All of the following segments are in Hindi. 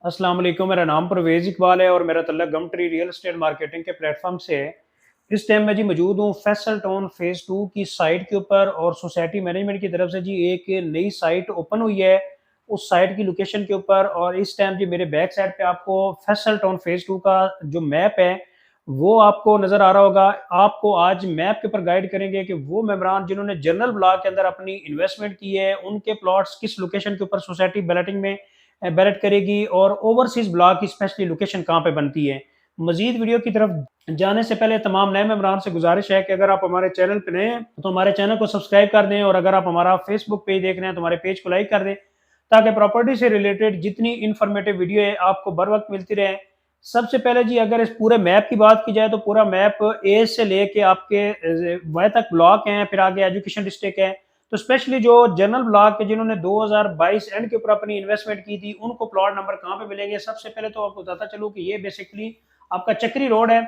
अस्सलाम वालेकुम। मेरा नाम परवेज़ इकबाल है और मेरा तल्लुक गमट्री रियल एस्टेट मार्केटिंग के प्लेटफॉर्म से है। इस टाइम मैं जी मौजूद हूँ फैसल टाउन फ़ेज़ 2 की साइट के ऊपर और सोसाइटी मैनेजमेंट की तरफ से जी एक नई साइट ओपन हुई है, उस साइट की लोकेशन के ऊपर। और इस टाइम जी मेरे बैक साइड पे आपको फैसल टाउन फ़ेज़ 2 का जो मैप है, वो आपको नज़र आ रहा होगा। आपको आज मैप के ऊपर गाइड करेंगे कि वो मेंबरान जिन्होंने जनरल ब्लॉक के अंदर अपनी इन्वेस्टमेंट की है, उनके प्लॉट्स किस लोकेशन के ऊपर सोसाइटी बैलेटिंग में बैलेट करेगी और ओवरसीज़ ब्लॉक की स्पेशली लोकेशन कहाँ पे बनती है। मज़ीद वीडियो की तरफ जाने से पहले तमाम नए मेंबरान से गुज़ारिश है कि अगर आप हमारे चैनल पे नए हैं, तो हमारे चैनल को सब्सक्राइब कर दें और अगर आप हमारा फेसबुक पेज देख रहे हैं, तो हमारे पेज को लाइक कर दें, ताकि प्रॉपर्टी से रिलेटेड जितनी इन्फॉर्मेटिव वीडियो है, आपको बर वक़्त मिलती रहे। सबसे पहले जी अगर इस पूरे मैप की बात की जाए, तो पूरा मैप ए से लेके आपके वाई तक ब्लॉक हैं, फिर आगे एजुकेशन डिस्ट्रिक्ट है। तो स्पेशली जो जनरल ब्लॉक के जिन्होंने 2022 एंड के ऊपर अपनी इन्वेस्टमेंट की थी, उनको प्लॉट नंबर कहाँ पे मिलेंगे? सबसे पहले तो आपको बताता चलूँ कि ये बेसिकली आपका चक्री रोड है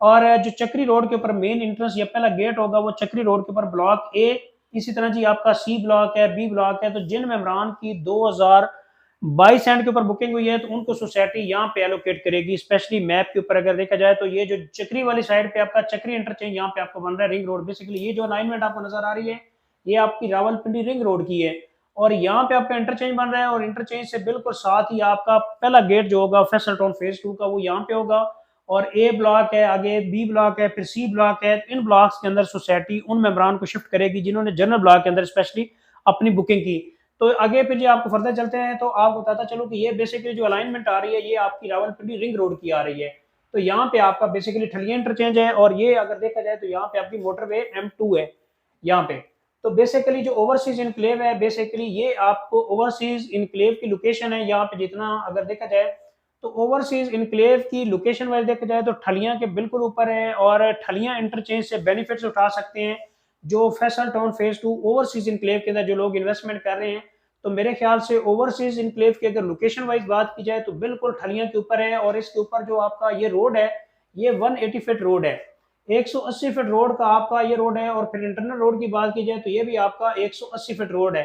और जो चक्री रोड के ऊपर मेन एंट्रेंस या पहला गेट होगा, वो चक्री रोड के ऊपर ब्लॉक ए। इसी तरह जी आपका सी ब्लॉक है, बी ब्लॉक है। तो जिन मेंबरान की 2022 एंड के ऊपर बुकिंग हुई है, तो उनको सोसाइटी यहाँ पे एलोकेट करेगी। स्पेशली मैप के ऊपर अगर देखा जाए, तो ये जो चक्री वाली साइड पे आपका चक्री इंटरचेंज यहाँ पे आपको बन रहा है, रिंग रोड। बेसिकली ये जो अलाइनमेंट आपको नजर आ रही है, ये आपकी रावलपिंडी रिंग रोड की है और यहाँ पे आपका इंटरचेंज बन रहा है और इंटरचेंज से बिल्कुल साथ ही आपका पहला गेट जो होगा फैसल टाउन फ़ेज़ 2 का, वो यहाँ पे होगा। और ए ब्लॉक है, आगे बी ब्लॉक है, फिर सी ब्लॉक है। तो इन ब्लॉक्स के अंदर सोसाइटी उन मेंबरान को शिफ्ट करेगी जिन्होंने जनरल ब्लॉक के अंदर स्पेशली अपनी बुकिंग की। तो आगे फिर जी आपको फर्दर चलते हैं, तो आपको बताता चलूँ कि ये बेसिकली जो अलाइनमेंट आ रही है, ये आपकी रावलपिंडी रिंग रोड की आ रही है। तो यहाँ पे आपका बेसिकली ठलिया इंटरचेंज है और ये अगर देखा जाए, तो यहाँ पे आपकी मोटरवे M2 है यहाँ पे। तो बेसिकली जो ओवरसीज इनक्लेव है, बेसिकली ये आपको ओवरसीज इनक्लेव की लोकेशन है। यहाँ पे जितना अगर देखा जाए, तो ओवरसीज इनक्लेव की लोकेशन वाइज देखा जाए, तो ठलियां के बिल्कुल ऊपर है और ठलियां इंटरचेंज से बेनिफिट्स उठा सकते हैं जो Faisal town phase 2 overseas enclave के अंदर जो लोग इन्वेस्टमेंट कर रहे हैं। तो मेरे ख्याल से ओवरसीज इनक्लेव की अगर लोकेशन वाइज बात की जाए, तो बिल्कुल ठलियां के ऊपर है। और इसके ऊपर जो आपका ये रोड है, ये 180 फीट रोड है। 180 फीट रोड का आपका ये रोड है। और फिर इंटरनल रोड की बात की जाए, तो ये भी आपका 180 फीट रोड है।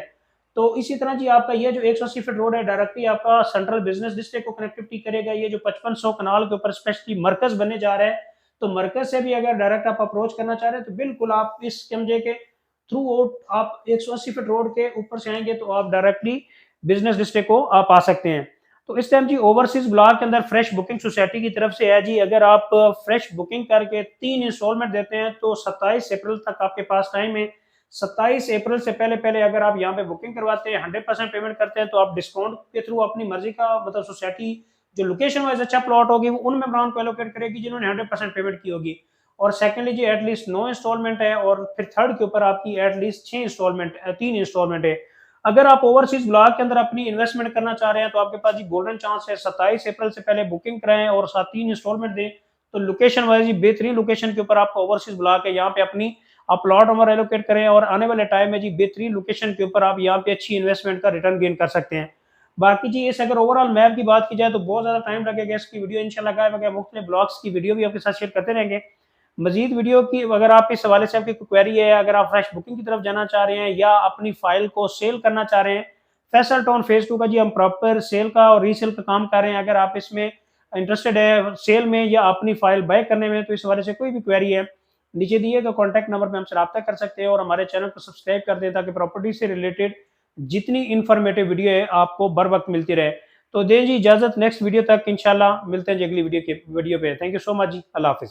तो इसी तरह जी आपका ये जो 180 फीट रोड है, डायरेक्टली आपका सेंट्रल बिजनेस डिस्ट्रिक्ट को कनेक्टिविटी करेगा। ये जो 5500 कनाल के ऊपर स्पेशली मरकज बनने जा रहा है, तो मरकज से भी अगर डायरेक्ट आप अप्रोच करना चाह रहे हैं, तो बिल्कुल आप इस एमजे के थ्रू आउट आप 180 फीट रोड के ऊपर से आएंगे, तो आप डायरेक्टली बिजनेस डिस्ट्रिक्ट को आप आ सकते हैं। तो इस टाइम जी ओवरसीज ब्लॉक के अंदर फ्रेश बुकिंग सोसाइटी की तरफ से है जी। अगर आप फ्रेश बुकिंग करके 3 इंस्टॉलमेंट देते हैं, तो 27 अप्रैल तक आपके पास टाइम है। 27 अप्रैल से पहले पहले अगर आप यहाँ पे बुकिंग करवाते हैं, 100% पेमेंट करते हैं, तो आप डिस्काउंट के थ्रू अपनी मर्जी का मतलब सोसाइटी जो लोकेशन वाइज अच्छा प्लॉट होगी, वो उन मेंबरान को एलोकेट करेगी जिन्होंने 100% पेमेंट की होगी। और सेकंडली जी एटलीस्ट 9 इंस्टॉलमेंट है और फिर थर्ड के ऊपर आपकी एटलीस्ट 6 इंस्टॉलमेंट 3 इंस्टॉलमेंट है। अगर आप ओवरसीज ब्लॉक के अंदर अपनी इन्वेस्टमेंट करना चाह रहे हैं, तो आपके पास जी गोल्डन चांस है। 27 अप्रैल से पहले बुकिंग कराएं और साथ 3 इंस्टॉलमेंट दें, तो लोकेशन वाइज ही बेहतरीन लोकेशन के ऊपर आपका ओवरसीज ब्लॉक है। यहाँ पे अपनी आप प्लॉट नंबर एलोकेट करें और आने वाले टाइम में जी बेहतरीन लोकेशन के ऊपर आप यहाँ पे अच्छी इन्वेस्टमेंट का रिटर्न गेन कर सकते हैं। बाकी जी इस अगर ओवरऑल मैप की बात की जाए, तो बहुत ज्यादा टाइम लगेगा। इसकी वीडियो इंशाल्लाह मुख्तलिफ ब्लॉग्स की वीडियो भी आपके साथ शेयर करते रहेंगे। मजीद वीडियो की अगर आप इस हवाले से आपकी कोई क्वेरी है, अगर आप फ्रेश बुकिंग की तरफ जाना चाह रहे हैं या अपनी फाइल को सेल करना चाह रहे हैं, फैसल टाउन फ़ेज़ 2 का जी हम प्रॉपर सेल का और रीसेल का काम कर रहे हैं। अगर आप इसमें इंटरेस्टेड है सेल में या अपनी फाइल बाय करने में, तो इस हवाले से कोई भी क्वेरी है, नीचे दिए गए कॉन्टैक्ट नंबर पे हमसे राब्ता कर सकते हैं और हमारे चैनल को सब्सक्राइब कर दें, ताकि प्रॉपर्टी से रिलेटेड जितनी इन्फॉर्मेटिव वीडियो है आपको बर वक्त मिलती रहे। तो दें जी इजाजत, नेक्स्ट वीडियो तक इंशाल्लाह मिलते हैं जी अगली वीडियो पे। थैंक यू सो मच जी, अल्लाह हाफिज।